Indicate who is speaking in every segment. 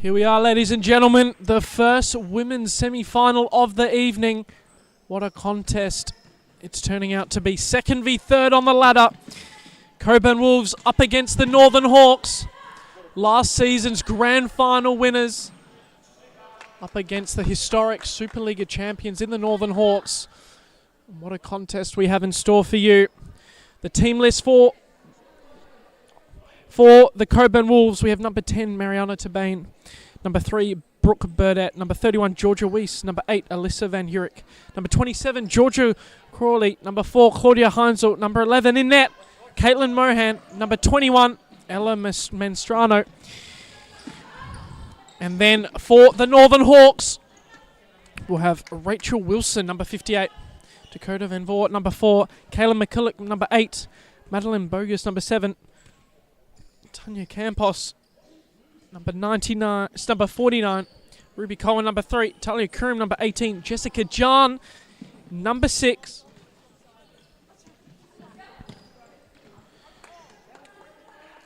Speaker 1: Here we are, ladies and gentlemen, the first women's semi-final of the evening. What a contest it's turning out to be. Second v third on the ladder. Cockburn Wolves up against the Northern Hawks. Last season's grand final winners. Up against the historic Supa-Liga champions in the Northern Hawks. What a contest we have in store for you. The team list for the Cockburn Wolves, we have number 10, Mariana Tabane. Number 3, Brooke Burdett. Number 31, Georgia Weiss. Number 8, Alyssa Van Hurick. Number 27, Georgia Crawley. Number 4, Claudia Heinzel. Number 11, in net, Caitlin Mohan. Number 21, Ella Menstrano. And then for the Northern Hawks, we'll have Rachel Wilson, number 58. Dakota Van Voort, number 4. Kayla McCulloch, number 8. Madeline Bogus, number 7. Tanya Campos, number 49. Ruby Cohen, number 3. Talia Kroom, number 18. Jessica John, number 6.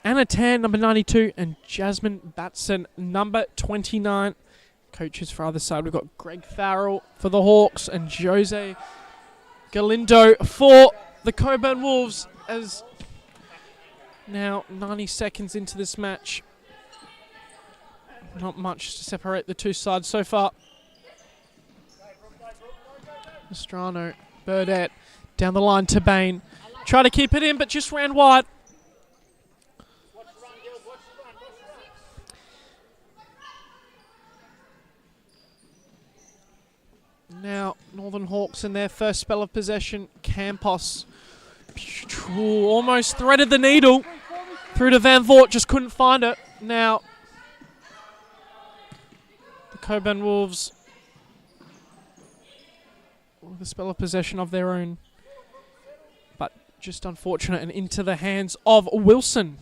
Speaker 1: Anna Tan, number 92. And Jasmine Batson, number 29. Coaches for either side, we've got Greg Farrell for the Hawks and Jose Galindo for the Cockburn Wolves, as now 90 seconds into this match. Not much to separate the two sides so far. Mastrano, Burdett, down the line to Bain. Try to keep it in, but just ran wide. Now, Northern Hawks in their first spell of possession. Campos almost threaded the needle through to Van Voort, just couldn't find it. Now, the Cockburn Wolves with a spell of possession of their own, but just unfortunate and into the hands of Wilson.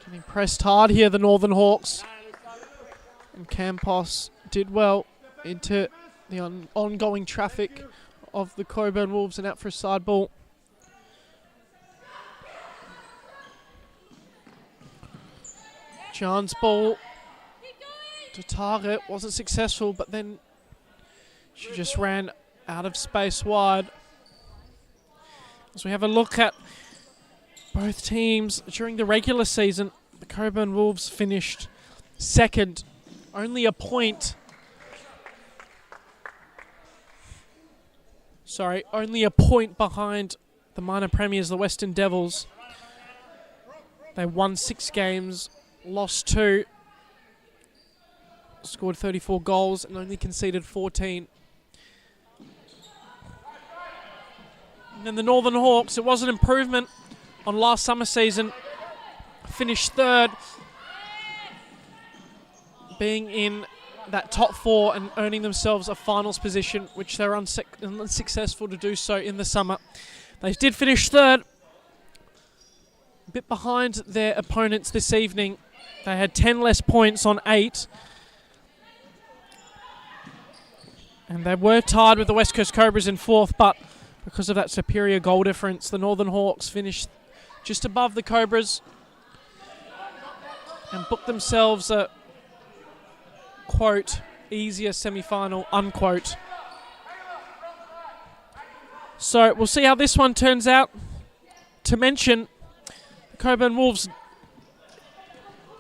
Speaker 1: Getting pressed hard here, the Northern Hawks. And Campos did well into the ongoing traffic of the Cockburn Wolves and out for a side ball. John's ball to target wasn't successful, but then she just ran out of space wide. As we have a look at both teams during the regular season, the Cockburn Wolves finished second, only a point. Only a point behind the minor premiers, the Western Devils. They won 6 games, lost 2, scored 34 goals and only conceded 14. And then the Northern Hawks, it was an improvement on last summer season. Finished third, being in that top 4 and earning themselves a finals position, which they're unsuccessful to do so in the summer. They did finish third, a bit behind their opponents this evening. They had 10 less points on 8. And they were tied with the West Coast Cobras in 4th, but because of that superior goal difference, the Northern Hawks finished just above the Cobras and booked themselves a, quote, easier semi-final, unquote. So we'll see how this one turns out. To mention, the Cockburn Wolves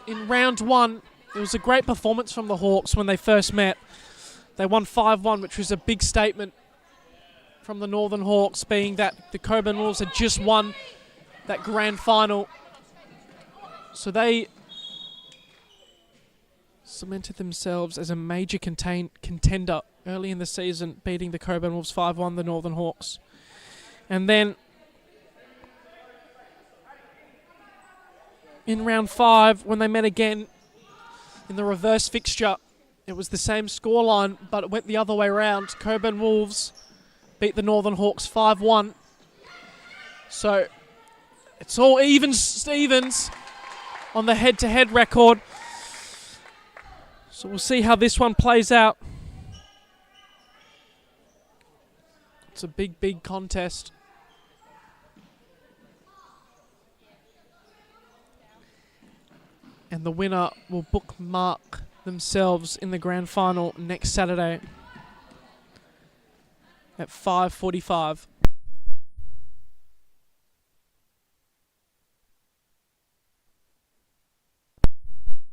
Speaker 1: in round 1, it was a great performance from the Hawks when they first met. They won 5-1, which was a big statement from the Northern Hawks, being that the Cockburn Wolves had just won that grand final. So they cemented themselves as a major contender early in the season, beating the Cockburn Wolves 5-1, the Northern Hawks. And then in round 5, when they met again in the reverse fixture, it was the same scoreline, but it went the other way around. Cockburn Wolves beat the Northern Hawks 5-1. So it's all Stevens on the head-to-head record. So we'll see how this one plays out. It's a big, big contest. And the winner will bookmark themselves in the grand final next Saturday at 5:45.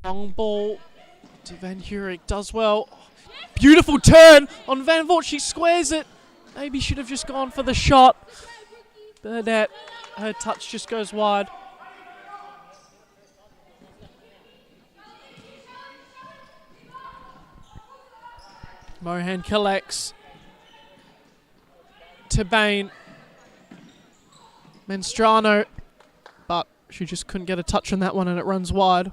Speaker 1: Long ball to Van Heurik, does well. Beautiful turn on Van Voort, she squares it. Maybe should have just gone for the shot. Burdett, her touch just goes wide. Mohan collects to Bain. Menstrano, but she just couldn't get a touch on that one and it runs wide.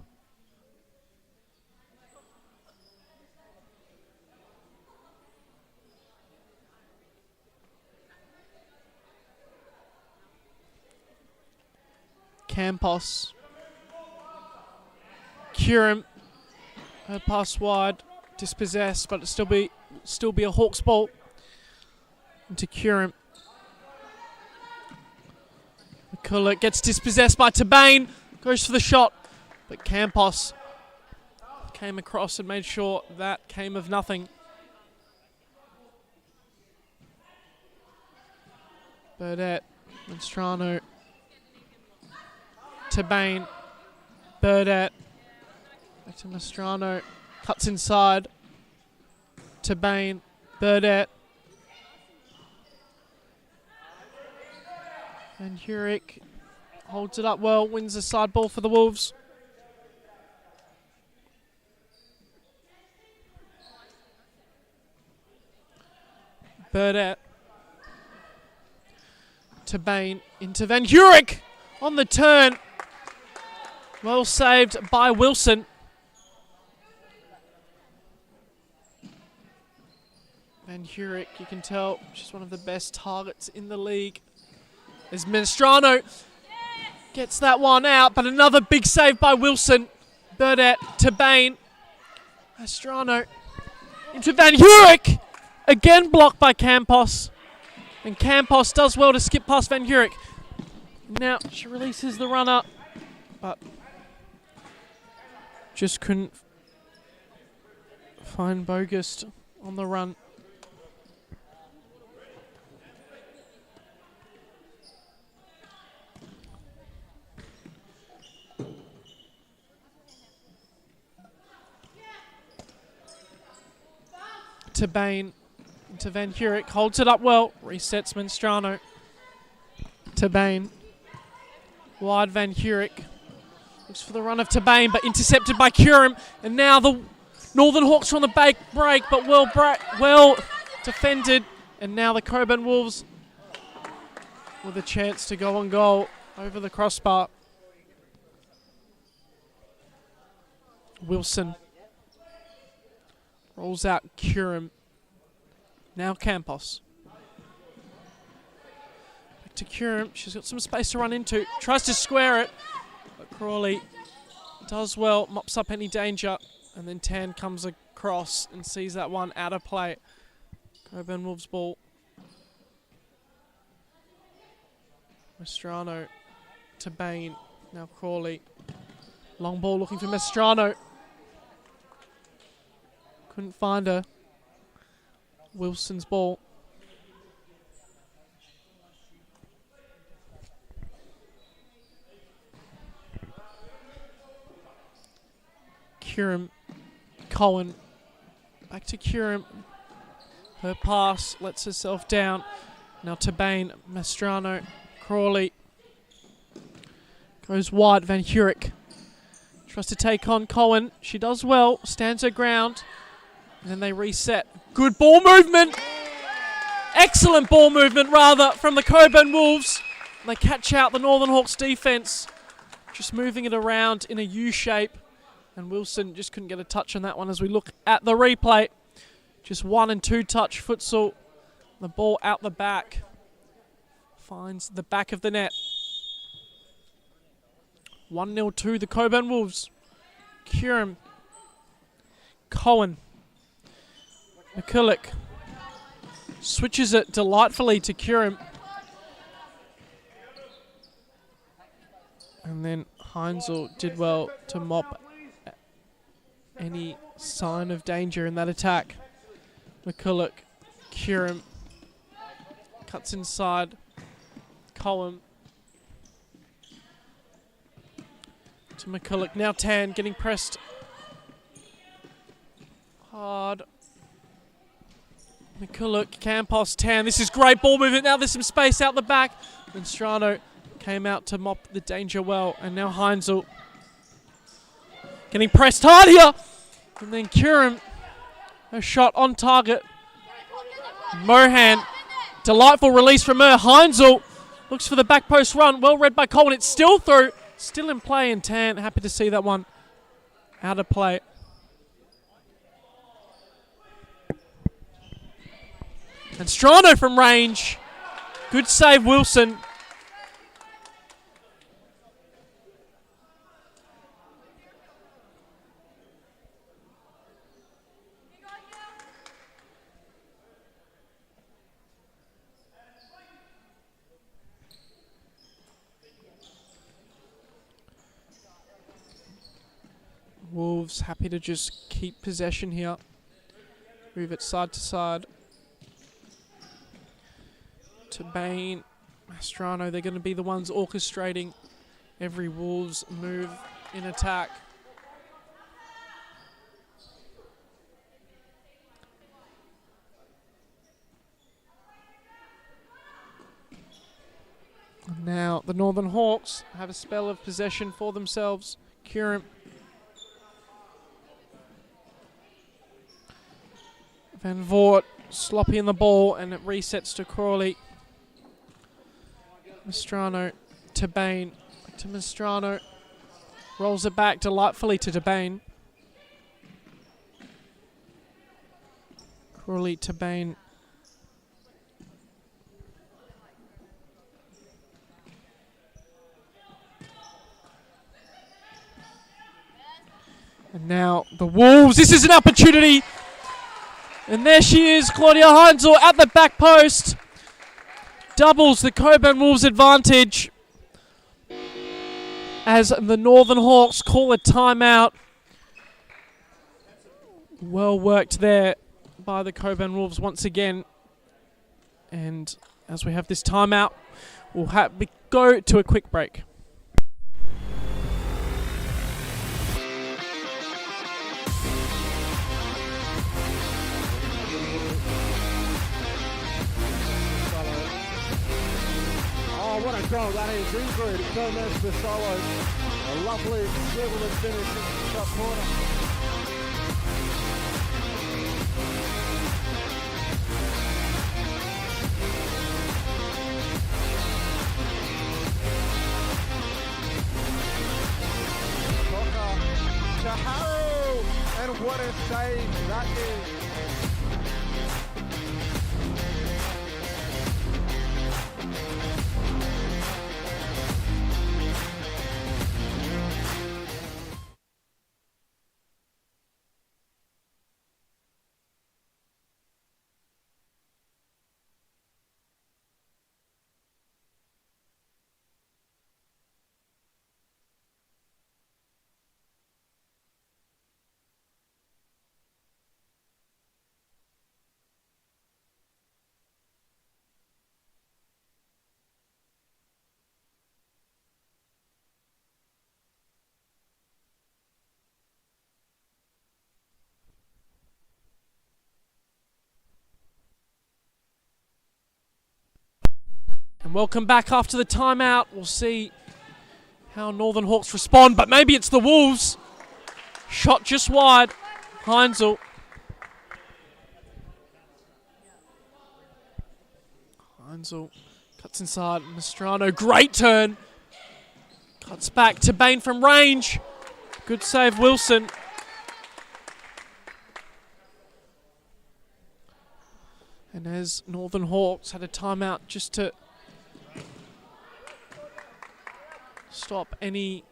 Speaker 1: Campos. Curran. Her pass wide. Dispossessed, but it'll still be a Hawks ball. Into Curran. McCulloch gets dispossessed by Tabane. Goes for the shot. But Campos came across and made sure that came of nothing. Burdett. Monstrano. Tabane. Burdett. Back to Mastrano. Cuts inside. Tabane. Burdett. Van Heurik holds it up well. Wins the side ball for the Wolves. Burdett. Tabane into Van Heurik on the turn. Well saved by Wilson. Van Heurik, you can tell, she's one of the best targets in the league. As Menstrano gets that one out, but another big save by Wilson. Burdett to Bain. Mastrano into Van Heurik. Again blocked by Campos. And Campos does well to skip past Van Heurik. Now she releases the runner, but just couldn't find Bogus on the run. To Bain, to Van Heurik, holds it up well, resets Menstrano. To Bain, wide Van Heurik, looks for the run of Tabane, but intercepted by Curran, and now the Northern Hawks are on the break, but well defended, and now the Cockburn Wolves with a chance to go on goal over the crossbar. Wilson rolls out Curran. Now Campos. Back to Curran. She's got some space to run into. Tries to square it. But Crawley does well. Mops up any danger. And then Tan comes across and sees that one out of play. Cockburn Wolves ball. Mastrano to Bain. Now Crawley. Long ball looking for Mastrano. Couldn't find her. Wilson's ball. Curran. Cohen. Back to Curran. Her pass lets herself down. Now to Bain. Mastrano. Crawley. Goes wide. Van Heurik. Tries to take on Cohen. She does well. Stands her ground. And then they reset. Good ball movement. Excellent ball movement, rather, from the Cockburn Wolves. They catch out the Northern Hawks defense. Just moving it around in a U shape. And Wilson just couldn't get a touch on that one as we look at the replay. Just 1 and 2 touch futsal. The ball out the back. Finds the back of the net. 1-0 to the Cockburn Wolves. Curran. Cohen. McCulloch switches it delightfully to Curran. And then Heinzel did well to mop any sign of danger in that attack. McCulloch, Curran, cuts inside. Cohen to McCulloch. Now Tan getting pressed hard. McCulloch, Campos, Tan. This is great ball movement. Now there's some space out the back. And Strano came out to mop the danger well. And now Heinzel getting pressed hard here. And then Curran, a shot on target. Mohan, delightful release from her. Heinzel looks for the back post run. Well read by Cohen. It's still through. Still in play. And Tan, happy to see that one out of play. And Strano from range. Good save, Wilson. Wolves happy to just keep possession here. Move it side to side. To Bain, Mastrano, they're going to be the ones orchestrating every Wolves move in attack. Now the Northern Hawks have a spell of possession for themselves. Curran. Van Voort sloppy in the ball, and it resets to Crawley. Mastrano to Bain. To Mastrano. Rolls it back delightfully to DeBain. Crawley to Bain. And now the Wolves. This is an opportunity. And there she is, Claudia Heinzel at the back post. Doubles the Cockburn Wolves' advantage as the Northern Hawks call a timeout. Well worked there by the Cockburn Wolves once again. And as we have this timeout, we'll go to a quick break.
Speaker 2: What a goal that is. Ingrid Gomez Basolo. A lovely dribble and finish in the top corner. Cocker to Harrow. And what a save that is.
Speaker 1: And welcome back after the timeout. We'll see how Northern Hawks respond, but maybe it's the Wolves. Shot just wide. Heinzel. Heinzel cuts inside. Mastrano, great turn. Cuts back to Bain from range. Good save, Wilson. And as Northern Hawks had a timeout just to stop any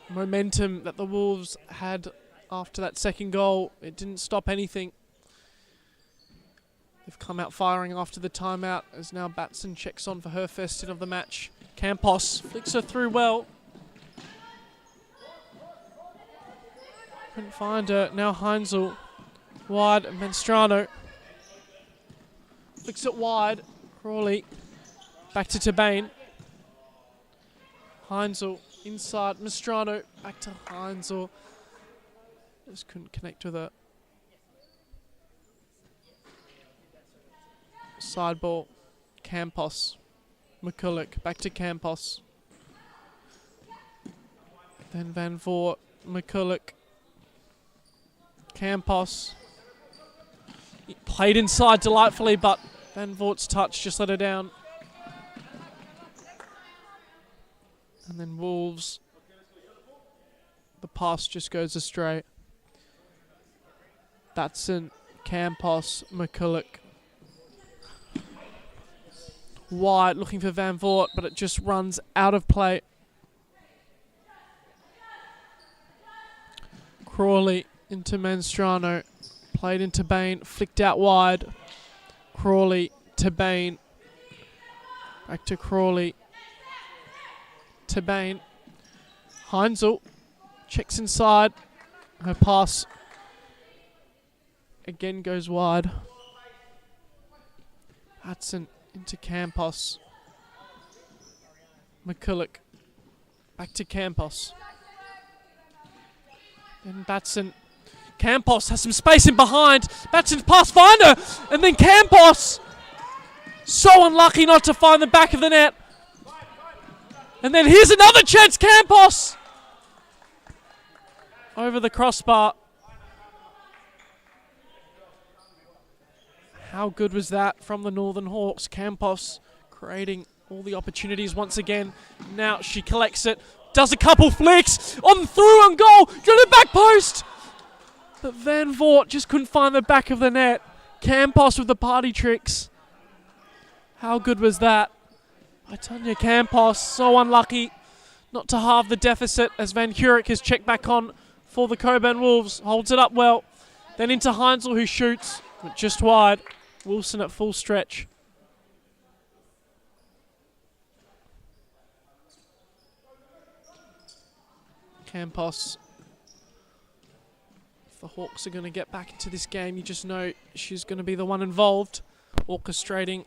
Speaker 1: momentum that the Wolves had after that second goal. It didn't stop anything. They've come out firing after the timeout as now Batson checks on for her first hit of the match. Campos flicks her through well. Couldn't find her. Now Heinzel. Wide. Menstrano. Flicks it wide. Crawley. Back to Tabane. Heinzel. Inside. Mestrano. Back to Heinzel. Just couldn't connect with her. Side ball. Campos. McCulloch. Back to Campos. Then Van Voort. McCulloch. Campos. He played inside delightfully, but Van Voort's touch just let her down. And then Wolves. The pass just goes astray. Batson, Campos, McCulloch. Wide, looking for Van Voort, but it just runs out of play. Crawley into Menstrano. Played into Bain, flicked out wide. Crawley to Bain. Back to Crawley. To Bain. Heinzel checks inside. Her pass again goes wide. Hudson into Campos. McCulloch. Back to Campos. Then Batson. Campos has some space in behind. Batson's pass finder. And then Campos. So unlucky not to find the back of the net. And then here's another chance. Campos. Over the crossbar. How good was that from the Northern Hawks? Campos creating all the opportunities once again. Now she collects it. Does a couple flicks. On through on goal. Drill it back post. But Van Voort just couldn't find the back of the net. Campos with the party tricks. How good was that? By Tanya Campos. So unlucky not to halve the deficit as Van Hurek has checked back on for the Cockburn Wolves. Holds it up well. Then into Heinzel who shoots, but just wide. Wilson at full stretch. Campos. If the Hawks are going to get back into this game, you just know she's going to be the one involved, orchestrating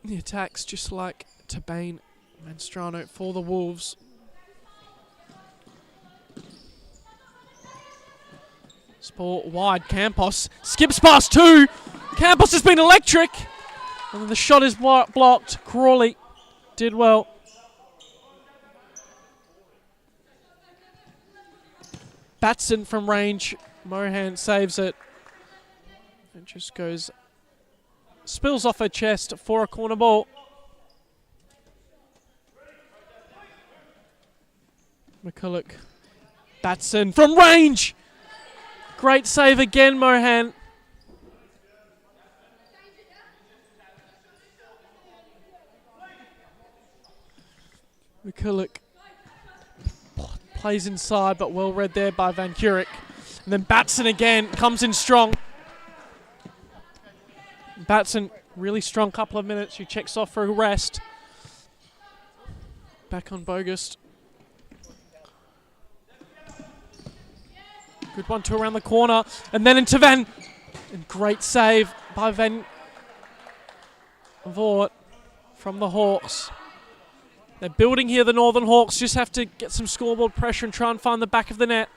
Speaker 1: the attacks, just like Tabane Menstrano for the Wolves. Sport wide, Campos skips past two. Campos has been electric. And then the shot is blocked. Crawley did well. Batson from range. Mohan saves it. It just goes, spills off her chest for a corner ball. McCulloch. Batson from range. Great save again, Mohan. McCulloch plays inside, but well read there by Van Hurek. And then Batson again comes in strong. Batson, really strong couple of minutes. She checks off for a rest. Back on Bogus. Good 1-2 around the corner. And then into Van. And great save by Van Voort from the Hawks. They're building here, the Northern Hawks. Just have to get some scoreboard pressure and try and find the back of the net.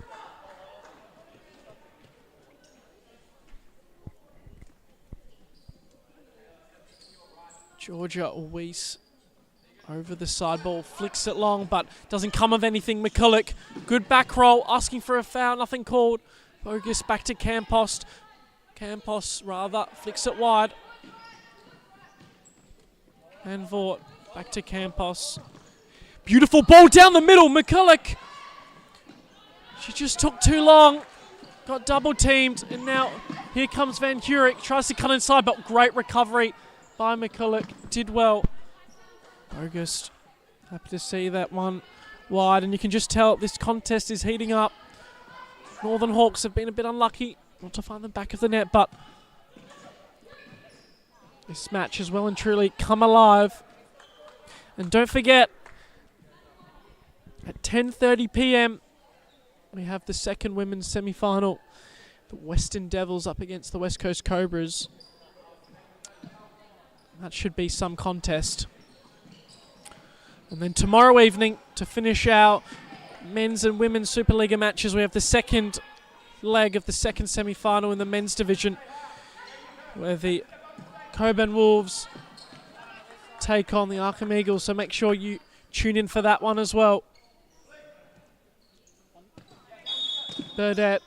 Speaker 1: Georgia Weiss over the side ball, flicks it long, but doesn't come of anything. McCulloch, good back roll, asking for a foul, nothing called. Bogus back to Campos. Campos, rather, flicks it wide. And Voort back to Campos. Beautiful ball down the middle, McCulloch. She just took too long, got double teamed, and now here comes Van Hurek. Tries to cut inside, but great recovery by McCulloch. Did well. Bogus, happy to see that one wide, and you can just tell this contest is heating up. Northern Hawks have been a bit unlucky not to find the back of the net, but this match has well and truly come alive. And don't forget, at 10:30 p.m. we have the second women's semi-final. The Western Devils up against the West Coast Cobras. That should be some contest. And then tomorrow evening, to finish our men's and women's Supa-Liga matches, we have the second leg of the second semi-final in the men's division, where the Cockburn Wolves take on the Arkham Eagles. So make sure you tune in for that one as well. Burdett.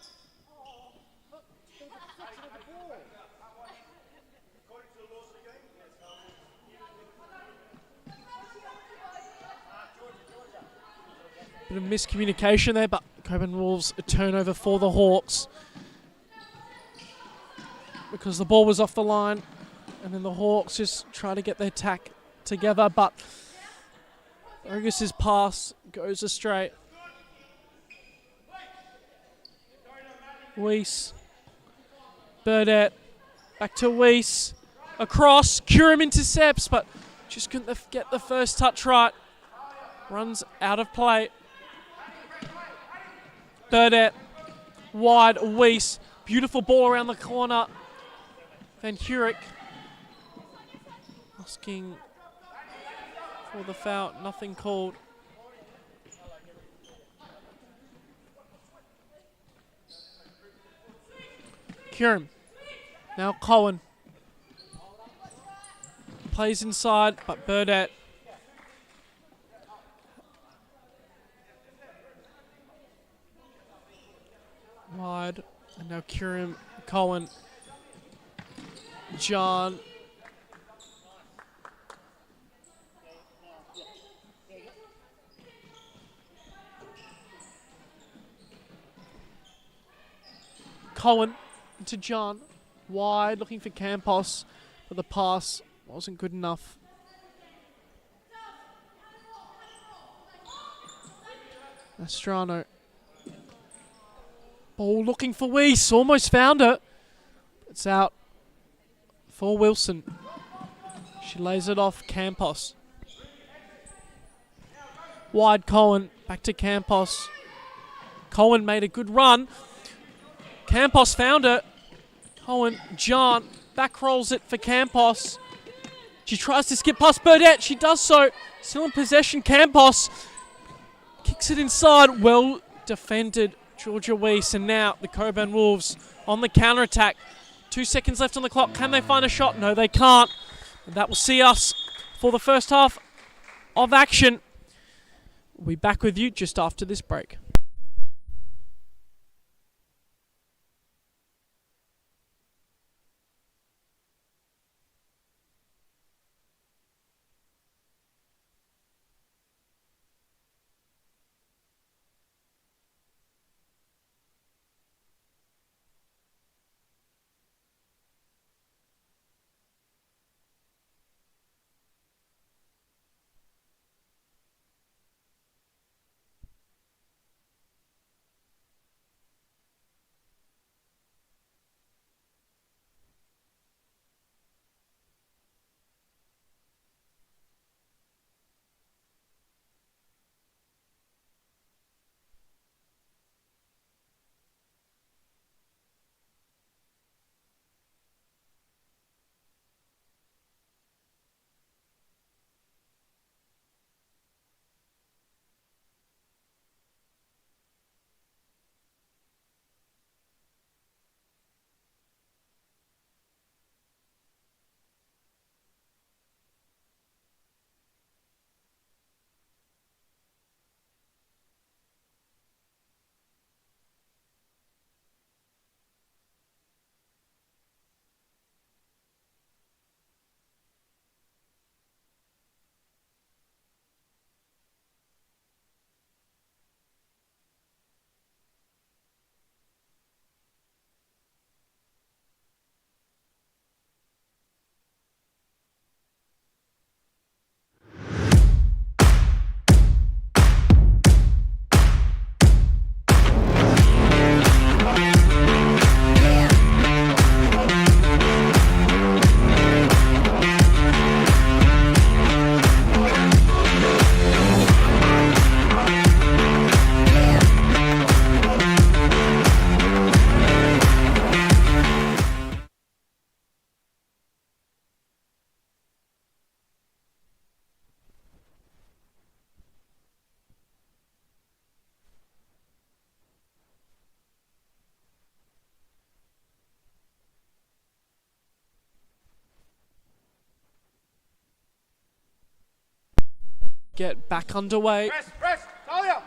Speaker 1: Bit of miscommunication there, but Cockburn Wolves a turnover for the Hawks because the ball was off the line, and then the Hawks just try to get their tack together, but Fergus's pass goes astray. Weiss, Burdett, back to Weiss, across, Curum intercepts, but just couldn't get the first touch right. Runs out of play. Burdett, wide, Weiss, beautiful ball around the corner. Van Hurick asking for the foul, nothing called. Curum, now Cohen. Plays inside, but Burdett. Wide, and now Curum, Cohen, John. Cohen to John, wide, looking for Campos, but the pass wasn't good enough. Astrano. Ball looking for Weiss, almost found her. It's out for Wilson. She lays it off Campos. Wide Cohen, back to Campos. Cohen made a good run. Campos found her. Cohen, John, back rolls it for Campos. She tries to skip past Burdett. She does so. Still in possession, Campos. Kicks it inside. Well defended, Georgia Weiss. And now the Cockburn Wolves on the counter-attack. 2 seconds left on the clock. Can they find a shot? No, they can't. And that will see us for the first half of action. We'll be back with you just after this break. get back underway.
Speaker 3: Press, Talia.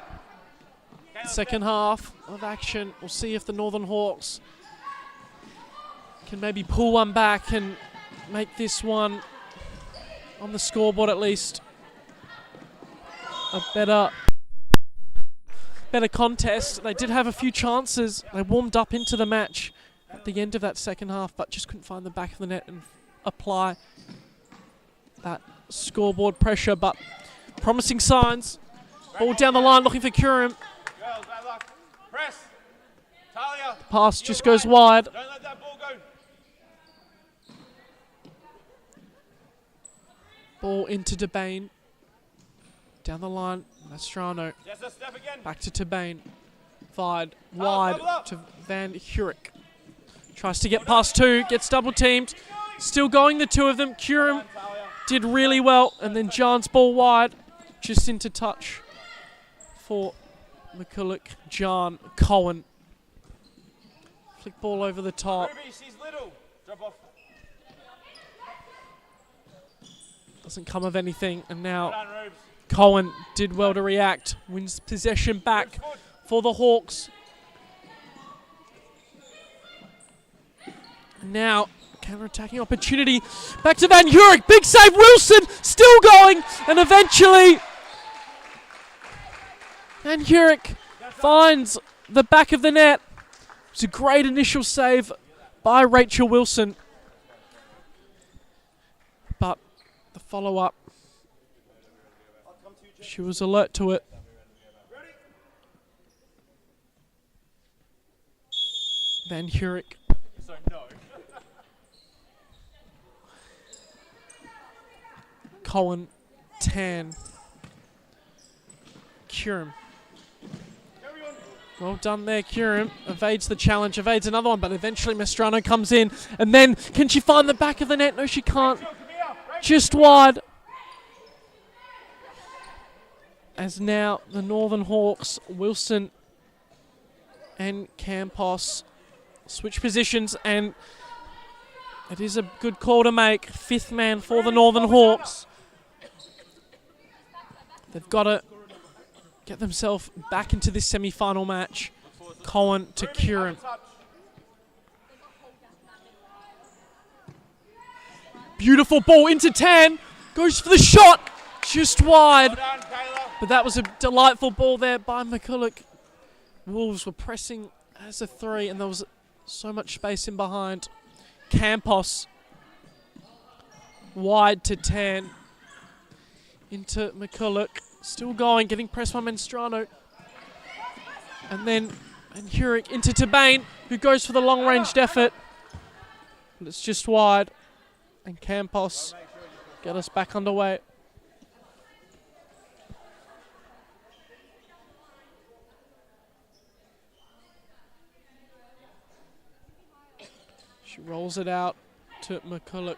Speaker 1: Second half of action. We'll see if the Northern Hawks can maybe pull one back and make this one on the scoreboard at least a better contest. They did have a few chances. They warmed up into the match at the end of that second half, but just couldn't find the back of the net and apply that scoreboard pressure. But promising signs. Ball down the line looking for Curran.
Speaker 3: Girls, bad luck. Press. Talia.
Speaker 1: Pass just goes wide.
Speaker 3: Don't let that ball go.
Speaker 1: Ball into Debane. Down the line, Mastrano.
Speaker 3: Just a step again.
Speaker 1: Back to Debane. Wide to Van Hurick. Tries to get past two, gets double teamed. Still going, the two of them. Curran did really well, and then Jan's ball wide, just into touch for McCulloch. Jan, Cohen. Flick ball over the top.
Speaker 3: Ruby, she's little. Drop off.
Speaker 1: Doesn't come of anything, and now
Speaker 3: Well done, Rubes.
Speaker 1: Cohen did well to react. Wins possession back for the Hawks. And now, counter-attacking opportunity. Back to Van Hurick. Big save. Wilson still going. And eventually, Van Hurick finds the back of the net. It was a great initial save by Rachel Wilson. But the follow-up, she was alert to it. Van Hurick.
Speaker 3: So no.
Speaker 1: Cohen, Tan, Curran. Well done there, Curran. Evades the challenge, evades another one, but eventually Mastrano comes in. And then, can she find the back of the net? No, she can't. Just wide. As now the Northern Hawks, Wilson and Campos switch positions, and it is a good call to make. Fifth man for the Northern Hawks. They've got to get themselves back into this semi-final match. Cohen to Curran. Beautiful ball into Tan. Goes for the shot. Just wide.
Speaker 3: Well done, Kayla.
Speaker 1: But that was a delightful ball there by McCulloch. Wolves were pressing as a three, and there was so much space in behind. Campos. Wide to Tan. Into McCulloch. Still going, getting pressed by Mastrano. And then Van Hurick into Debane, who goes for the long-ranged effort. But it's just wide. And Campos get us back underway. She rolls it out to McCulloch.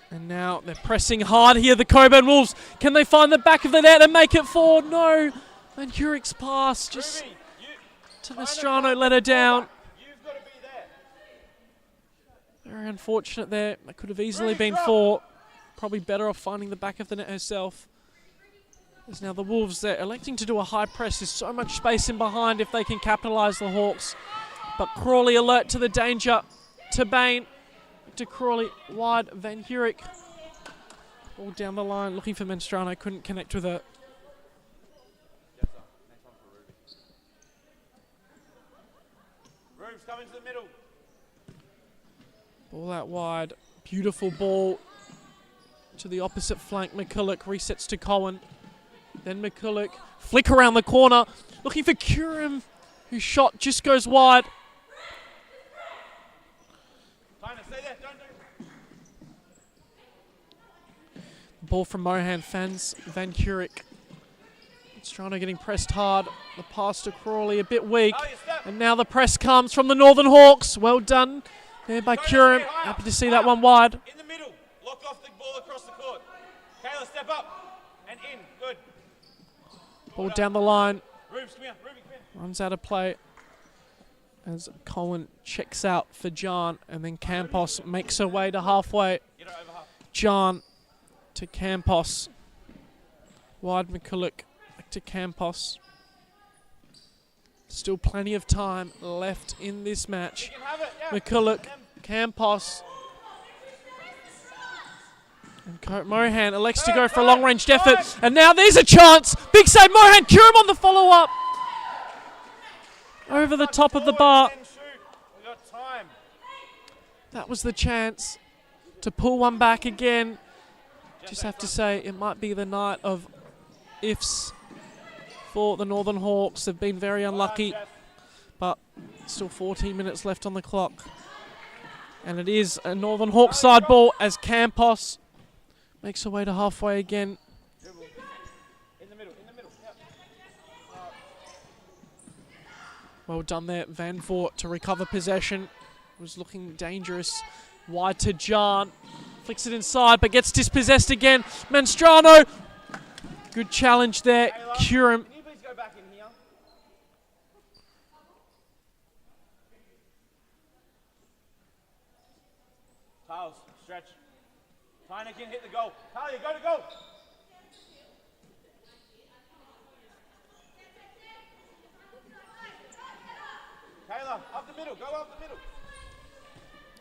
Speaker 1: And now they're pressing hard here, the Cockburn Wolves. Can they find the back of the net and make it four? No. Van Hurick's pass just
Speaker 3: Ruby,
Speaker 1: to Mastrano, let her down.
Speaker 3: You've got to be there.
Speaker 1: Very unfortunate there. That could have easily been four. Probably better off finding the back of the net herself. There's now the Wolves there electing to do a high press. There's so much space in behind if they can capitalise the Hawks. But Crawley alert to the danger. Debane to Crawley, wide, Van Hurick. All down the line, looking for Mastrano, couldn't connect with her.
Speaker 3: Yes, sir. Next one for Rubes. Rubes, come into the middle.
Speaker 1: Ball out wide, beautiful ball to the opposite flank. McCulloch resets to Cohen. Then McCulloch, flick around the corner, looking for Curran, whose shot just goes wide.
Speaker 3: Tina, stay there. Don't.
Speaker 1: Ball from Mohan fans Van Hurick. Mastrano getting pressed hard. The pass to Crawley a bit weak. And now the press comes from the Northern Hawks. Well done there by Curran. Happy to see that one wide.
Speaker 3: In the middle. Lock off the ball across the court. Kayla, step up. And in. Good.
Speaker 1: Ball down the line.
Speaker 3: Rubes, come here. Ruby, come here.
Speaker 1: Runs out of play as Cohen checks out for Jan, and then Campos makes her way to halfway.
Speaker 3: Get her over half.
Speaker 1: John to Campos. Wide McCulloch back to Campos. Still plenty of time left in this match. McCulloch, Campos. And Mohan elects to go for a long-ranged effort. And now there's a chance. Big save, Mohan. Curum on the follow-up. Over the top of the bar. That was the chance to pull one back again. Just have to say, it might be the night of ifs for the Northern Hawks. They've been very unlucky, but still 14 minutes left on the clock. And it is a Northern Hawks side ball as Campos makes her way to halfway again. Well done there, Van Voort to recover possession. Was looking dangerous. Wide to John. Flicks it inside, but gets dispossessed again. Manstrano. Good challenge there. Curum.
Speaker 3: Can you please go back in here? Tiles, stretch. Heineken hit the goal. Talia, go to goal. Taylor, up the middle. Go up the middle.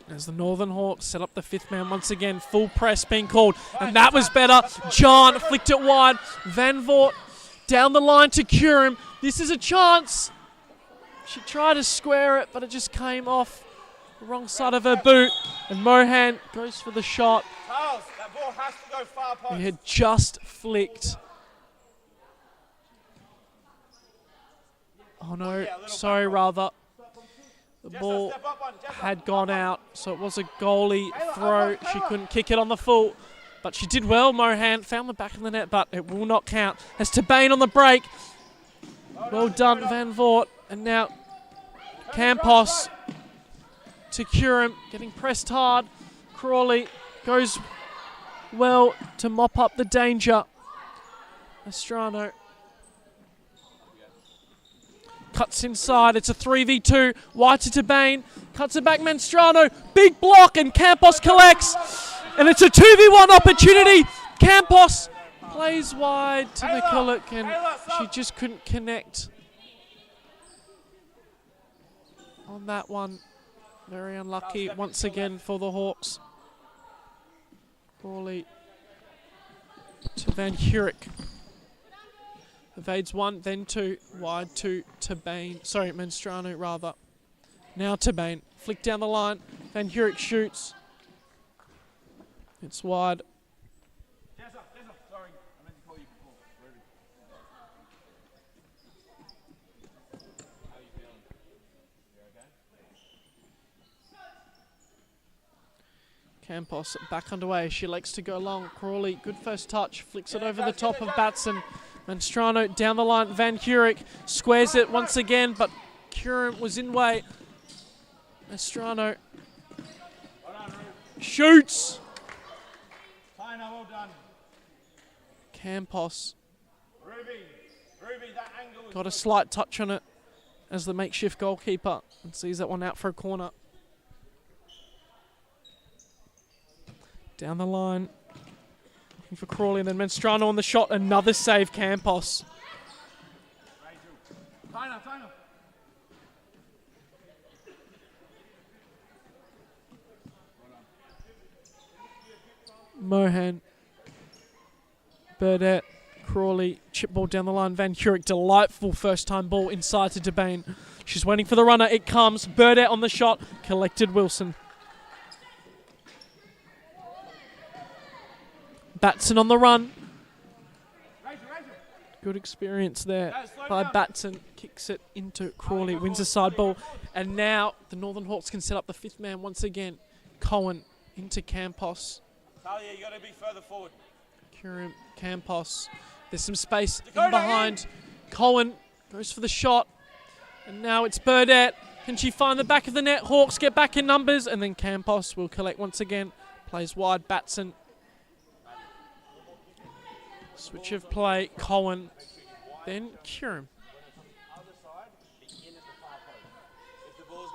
Speaker 1: As the Northern Hawks set up the fifth man once again. Full press being called. And that was better. John flicked it wide. Van Voort down the line to Curum. This is a chance. She tried to square it, but it just came off the wrong side of her boot. And Mohan goes for the shot.
Speaker 3: Tiles, that ball has to go far post.
Speaker 1: It had just flicked. Oh no, sorry rather. The ball had gone out, so it was a goalie throw. She couldn't kick it on the full, but she did well. Mohan found the back of the net, but it will not count. As Tabane on the break. Well done, Van Voort. And now Campos to Curum, getting pressed hard. Crawley goes well to mop up the danger. Mastrano cuts inside. It's a 3v2. Wide to Tabane. Cuts it back. Manstrano. Big block. And Campos collects. And it's a 2v1 opportunity. Campos plays wide to McCulloch. And she just couldn't connect on that one. Very unlucky once again for the Hawks. Crawley to Van Hurick. Evades one, then two. Wide to Tabane. Sorry, Manstrano rather. Now Tabane. Flick down the line. Van Hurick shoots. It's wide.
Speaker 3: Sorry, I meant to call you before. How are you feeling? You okay?
Speaker 1: Campos back underway. She likes to go long. Crawley, good first touch. Flicks it over the top of Batson. Manstrano down the line. Van Hurick squares it once again, but Curum was in way. Mastrano shoots.
Speaker 3: Well done.
Speaker 1: Campos
Speaker 3: Ruby, that angle
Speaker 1: got a slight touch on it as the makeshift goalkeeper and sees that one out for a corner. Down the line. For Crawley and then Manstrano on the shot. Another save, Campos.
Speaker 3: Final.
Speaker 1: Mohan. Burdett. Crawley. Chip ball down the line. Van Hurick. Delightful first time ball inside to Tabane. She's waiting for the runner. It comes. Burdett on the shot. Collected Wilson. Batson on the run. Good experience there by Batson. Kicks it into Crawley. Wins a side ball. And now the Northern Hawks can set up the fifth man once again. Cohen into Campos.
Speaker 3: Talia, you got to be further forward.
Speaker 1: Curum, Campos. There's some space in behind. Cohen goes for the shot. And now it's Burdett. Can she find the back of the net? Hawks get back in numbers. And then Campos will collect once again. Plays wide. Batson. Switch of play, Cohen, then Curum.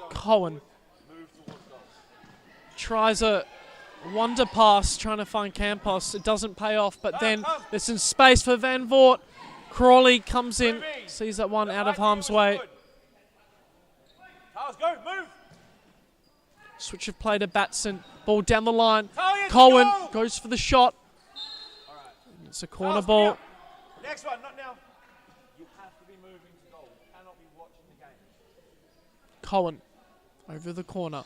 Speaker 1: Cohen tries a Wonder pass trying to find Campos. It doesn't pay off, but then there's some space for Van Voort. Crawley comes in, sees that one out of harm's way.
Speaker 3: Go, move.
Speaker 1: Switch of play to Batson. Ball down the line. Cohen goes for the shot. It's a corner ball.
Speaker 3: Next one, not now. You have to be moving to goal. You cannot be watching the game.
Speaker 1: Cohen over the corner.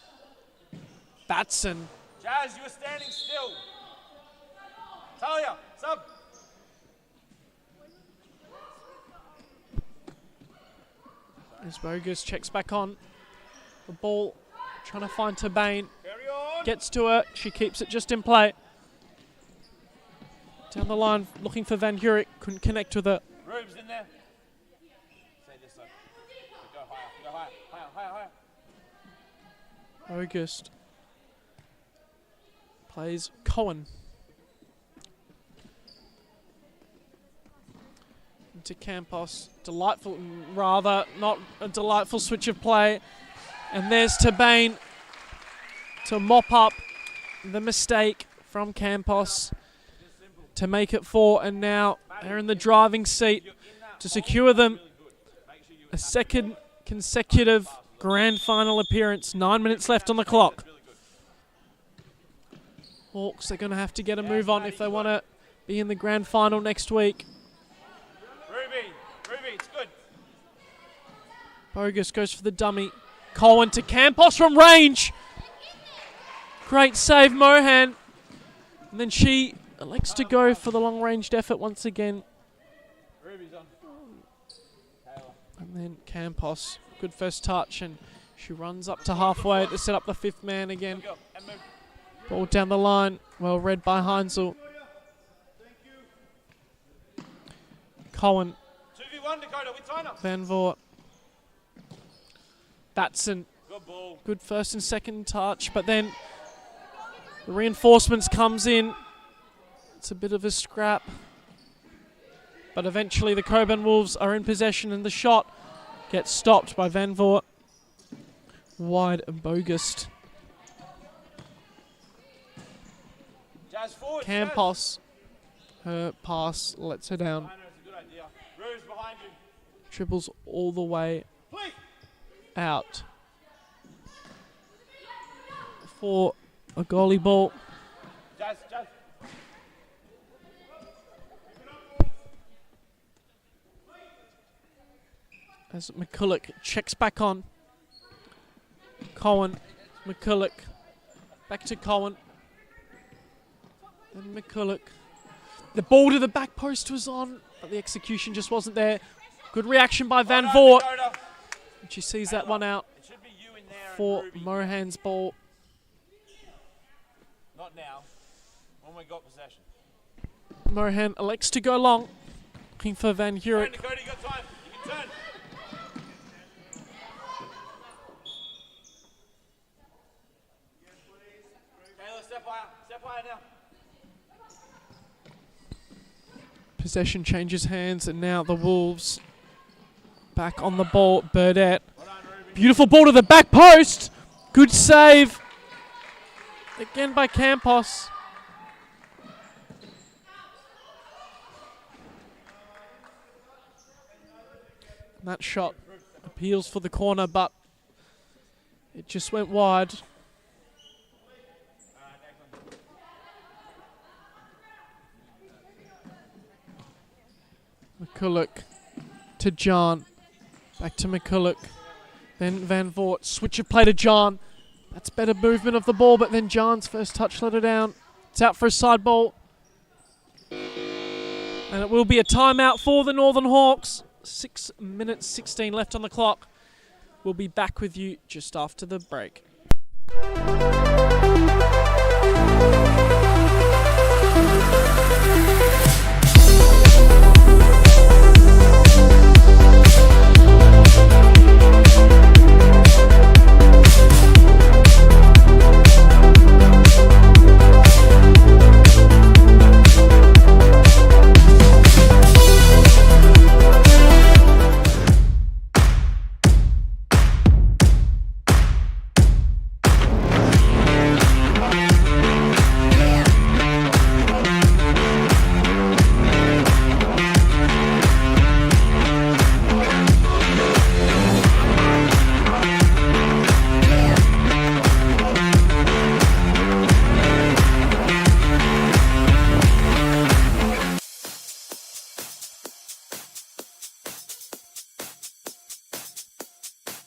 Speaker 1: Batson.
Speaker 3: Jazz, you are standing still. Talia, sub.
Speaker 1: As Bogus checks back on. The ball trying to find Tabane.
Speaker 3: Carry on.
Speaker 1: Gets to her. She keeps it just in play. Down the line, looking for Van Hurek. Couldn't connect with her.
Speaker 3: Rubes in there. Say this side. Go higher, higher.
Speaker 1: August plays Cohen. Into Campos. Delightful, rather, not a delightful switch of play. And there's Tabane to mop up the mistake from Campos to make it 4. And now they're in the driving seat to secure them a second consecutive grand final appearance. 9 minutes left on the clock. Hawks are going to have to get a move on if they want to be in the grand final next week.
Speaker 3: Ruby, it's good.
Speaker 1: Bogus goes for the dummy. Cohen to Campos from range. Great save, Mohan. And then she elects to go for the long-ranged effort once again.
Speaker 3: Ruby's on.
Speaker 1: And then Campos, good first touch, and she runs up to halfway to set up the 5th man again. Ball down the line, well read by Heinzel. Cohen.
Speaker 3: 2v1 Dakota with Tyner.
Speaker 1: Van Voort. Batson.
Speaker 3: Good ball.
Speaker 1: Good first and second touch, but then the reinforcements comes in. It's a bit of a scrap. But eventually the Cockburn Wolves are in possession and the shot gets stopped by Van Voort. Wide and Bogus.
Speaker 3: Jazz forward.
Speaker 1: Campos. Her pass lets her down.
Speaker 3: Tyner, it's a good idea. Rubes behind you.
Speaker 1: Dribbles all the way
Speaker 3: Please.
Speaker 1: out for a goalie ball.
Speaker 3: Jazz.
Speaker 1: As McCulloch checks back on. Cohen, McCulloch, back to Cohen. And McCulloch. The ball to the back post was on, but the execution just wasn't there. Good reaction by Van Voort. And she sees that one out
Speaker 3: It should be you in there
Speaker 1: for
Speaker 3: and Ruby.
Speaker 1: Mohan's ball.
Speaker 3: Not now. When we got possession.
Speaker 1: Mohan elects to go long, looking for Van
Speaker 3: Turn,
Speaker 1: Hurek.
Speaker 3: Dakota, you got time. You can turn. Kayla, step higher now.
Speaker 1: Possession changes hands, and now the Wolves back on the ball. Burdette.
Speaker 3: Well done, Ruby.
Speaker 1: Beautiful ball to the back post. Good save. Again by Campos. And that shot appeals for the corner, but it just went wide. McCulloch to John. Back to McCulloch. Then Van Voort. Switch of play to John. That's better movement of the ball, but then John's first touch let her down. It's out for a side ball. And it will be a timeout for the Northern Hawks. 6 minutes 16 left on the clock. We'll be back with you just after the break.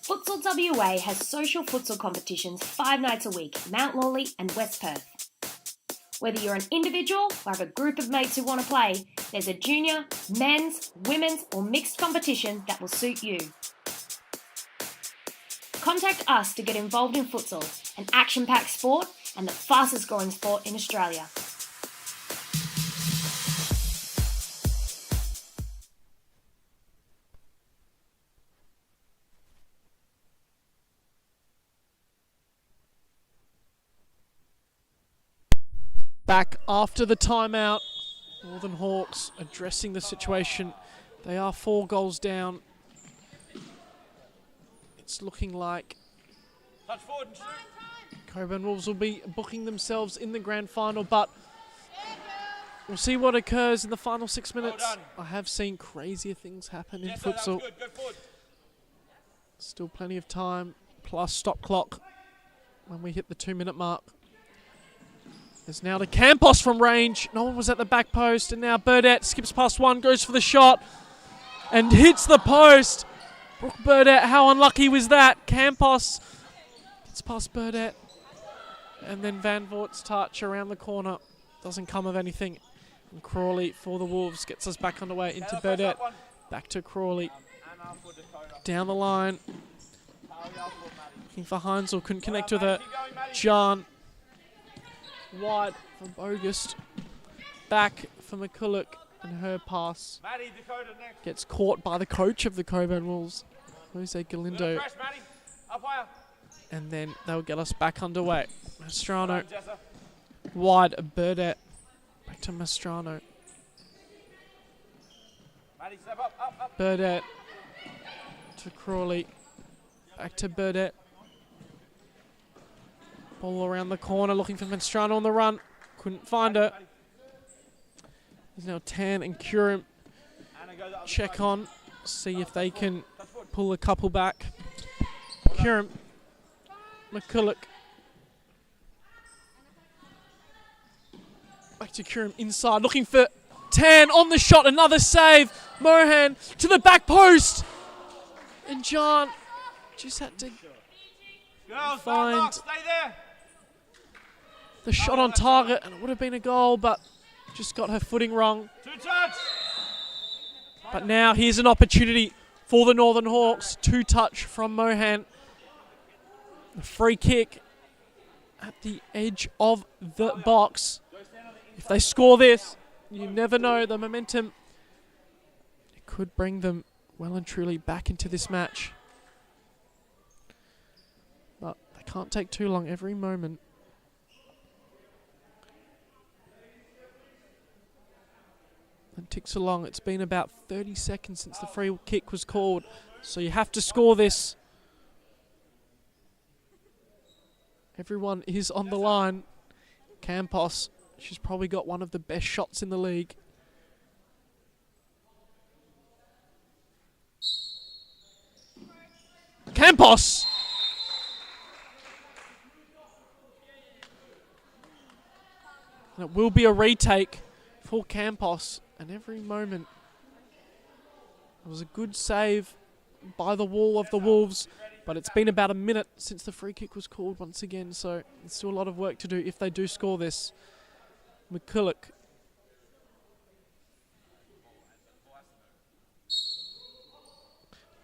Speaker 4: Futsal WA has social futsal competitions 5 nights a week in Mount Lawley and West Perth. Whether you're an individual or have a group of mates who want to play, there's a junior, men's, women's or mixed competition that will suit you. Contact us to get involved in futsal, an action-packed sport and the fastest growing sport in Australia.
Speaker 1: Back after the timeout, Northern Hawks addressing the situation. They are 4 goals down. It's looking like
Speaker 3: Touch forward and shoot.
Speaker 1: Cockburn Wolves will be booking themselves in the grand final, but we'll see what occurs in the final 6 minutes.
Speaker 3: Well done.
Speaker 1: I have seen crazier things happen in
Speaker 3: Yes, sir, that
Speaker 1: futsal.
Speaker 3: was good. Go forward.
Speaker 1: Still plenty of time, plus stop clock when we hit the 2-minute mark. There's now to Campos from range. No one was at the back post, and now Burdett skips past one, goes for the shot, and hits the post. Brooke Burdett, how unlucky was that? Campos gets past Burdett, and then Van Voort's touch around the corner doesn't come of anything. And Crawley for the Wolves gets us back underway into Burdett. Back to Crawley. Down the line. Looking for Heinzel, couldn't connect with her. John. Wide from August. Back for McCulloch, and her pass gets caught by the coach of the Cockburn Wolves, Jose Galindo. And then they'll get us back underway. Mastrano. Wide, Burdett. Back to Mastrano. Burdett to Crawley. Back to Burdett. Ball around the corner, looking for Mastrano on the run. Couldn't find her. There's now Tan and Curum. Check on. See if they can pull a couple back. Curum. McCulloch. Back to Curum inside, looking for Tan on the shot. Another save. Mohan to the back post. And John just had to find
Speaker 3: Stay there.
Speaker 1: the shot on target, and it would have been a goal, but just got her footing wrong.
Speaker 3: 2 touch.
Speaker 1: But now here's an opportunity for the Northern Hawks. 2-touch from Mohan. A free kick at the edge of the box. If they score this, you never know, the momentum. It could bring them well and truly back into this match. But they can't take too long, every moment. And ticks along. It's been about 30 seconds since the free kick was called, so you have to score this. Everyone is on the line. Campos, she's probably got one of the best shots in the league. Campos! And it will be a retake for Campos. And every moment, it was a good save by the wall of the Wolves, but it's been about a minute since the free kick was called once again, so there's still a lot of work to do if they do score this. McCulloch.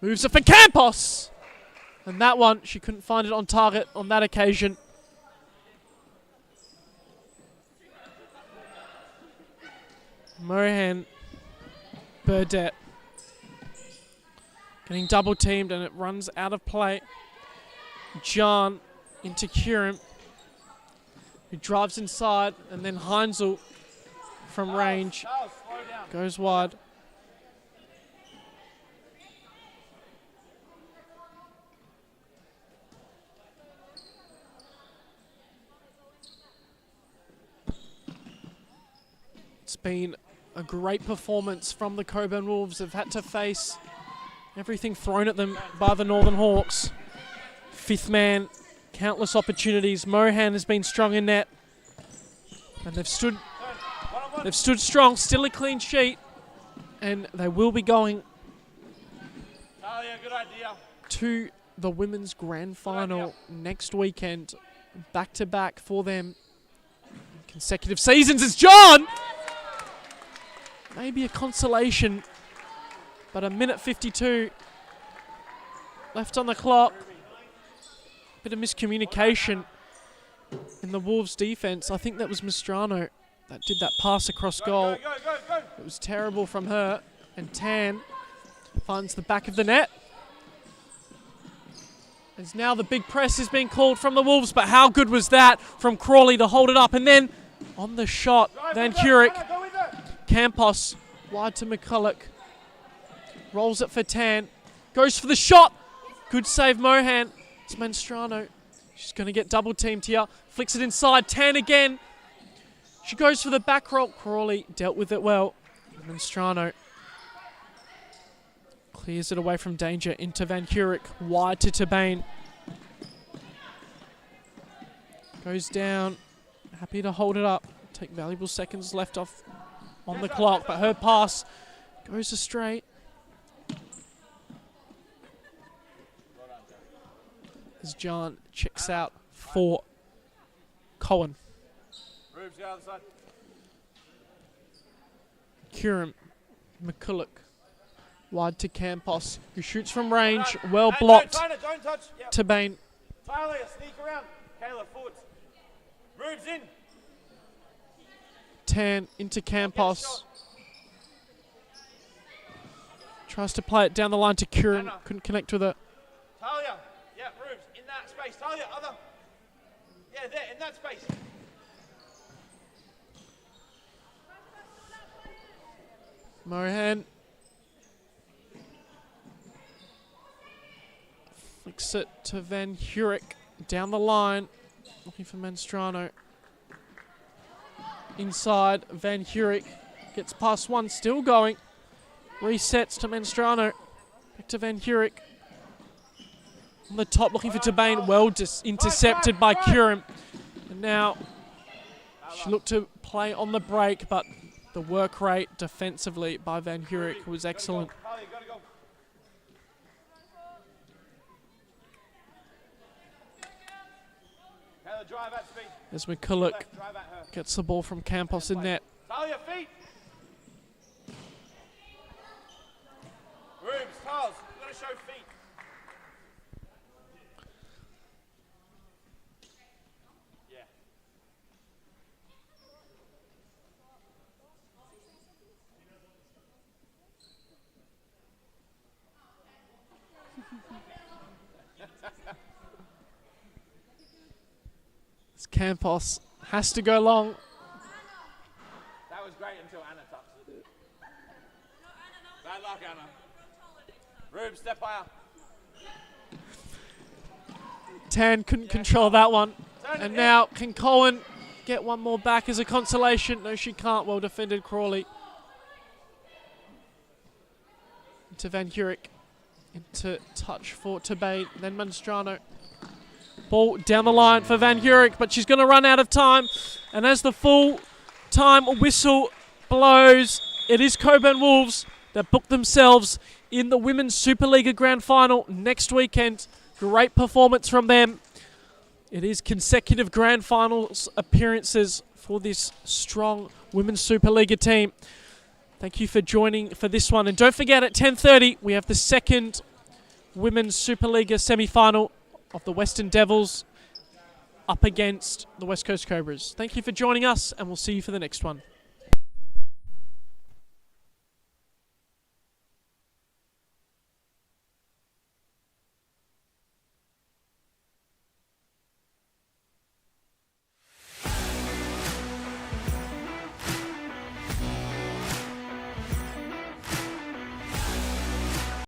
Speaker 1: Moves it for Campos! And that one, she couldn't find it on target on that occasion. Mohan, Burdett, getting double teamed, and it runs out of play. John into Curum, who drives inside, and then Heinzel from range goes wide. It's been a great performance from the Cockburn Wolves. They've had to face everything thrown at them by the Northern Hawks. Fifth man, countless opportunities. Mohan has been strong in net, and they've stood strong. Still a clean sheet, and they will be going
Speaker 3: Oh, yeah, good idea.
Speaker 1: to the women's grand final next weekend. Back-to-back for them. Consecutive seasons. It's John! Maybe a consolation, but a minute 52 left on the clock. Bit of miscommunication in the Wolves defense. I think that was Mastrano that did that pass across goal. It was terrible from her. And Tan finds the back of the net. As now the big press is being called from the Wolves, but how good was that from Crawley to hold it up? And then on the shot, Van Hurick, Campos, wide to McCulloch. Rolls it for Tan. Goes for the shot. Good save, Mohan. It's Mastrano. She's going to get double teamed here. Flicks it inside. Tan again. She goes for the back roll. Crawley dealt with it well. Mastrano clears it away from danger into Van Hurick. Wide to Tabane. Goes down. Happy to hold it up. Take valuable seconds left off on the clock, but her pass goes astray. As John checks out for Cohen. Curran, McCulloch, wide to Campos, who shoots from range, well blocked. Tabane.
Speaker 3: Tyler, sneak around. Kayla, forwards. Rubes in.
Speaker 1: Tan into Campos. Tries to play it down the line to Curran, couldn't connect with it.
Speaker 3: Talia, yeah, Rubes, in that space. Talia, other. Yeah, there, in that space.
Speaker 1: Mohan flicks it to Van Hurick down the line, looking for Mastrano. Inside, Van Hurick gets past one, still going. Resets to Mastrano. Back to Van Hurick. On the top, looking for Tabane. Well intercepted by Curran. And now she looked to play on the break, but the work rate defensively by Van Hurick was excellent. As McCulloch gets the ball from Campos in net.
Speaker 3: Talia, feet. Rubes, Tiles, you've got to show feet. Yeah.
Speaker 1: Campos has to go long.
Speaker 3: That was great until Anna touched it. Bad luck, Anna. Rube, step higher.
Speaker 1: Tan couldn't control that one. And now can Cohen get one more back as a consolation? No, she can't. Well defended, Crawley. Into Van Hurick. Into touch for Tabane. Then Mastrano. Ball down the line for Van Hurick, but she's going to run out of time. And as the full-time whistle blows, it is Cockburn Wolves that book themselves in the Women's Supa-Liga Grand Final next weekend. Great performance from them. It is consecutive Grand Finals appearances for this strong Women's Supa-Liga team. Thank you for joining for this one. And don't forget, at 10:30, we have the second Women's Supa-Liga semi-final of the Western Devils up against the West Coast Cobras. Thank you for joining us, and we'll see you for the next one.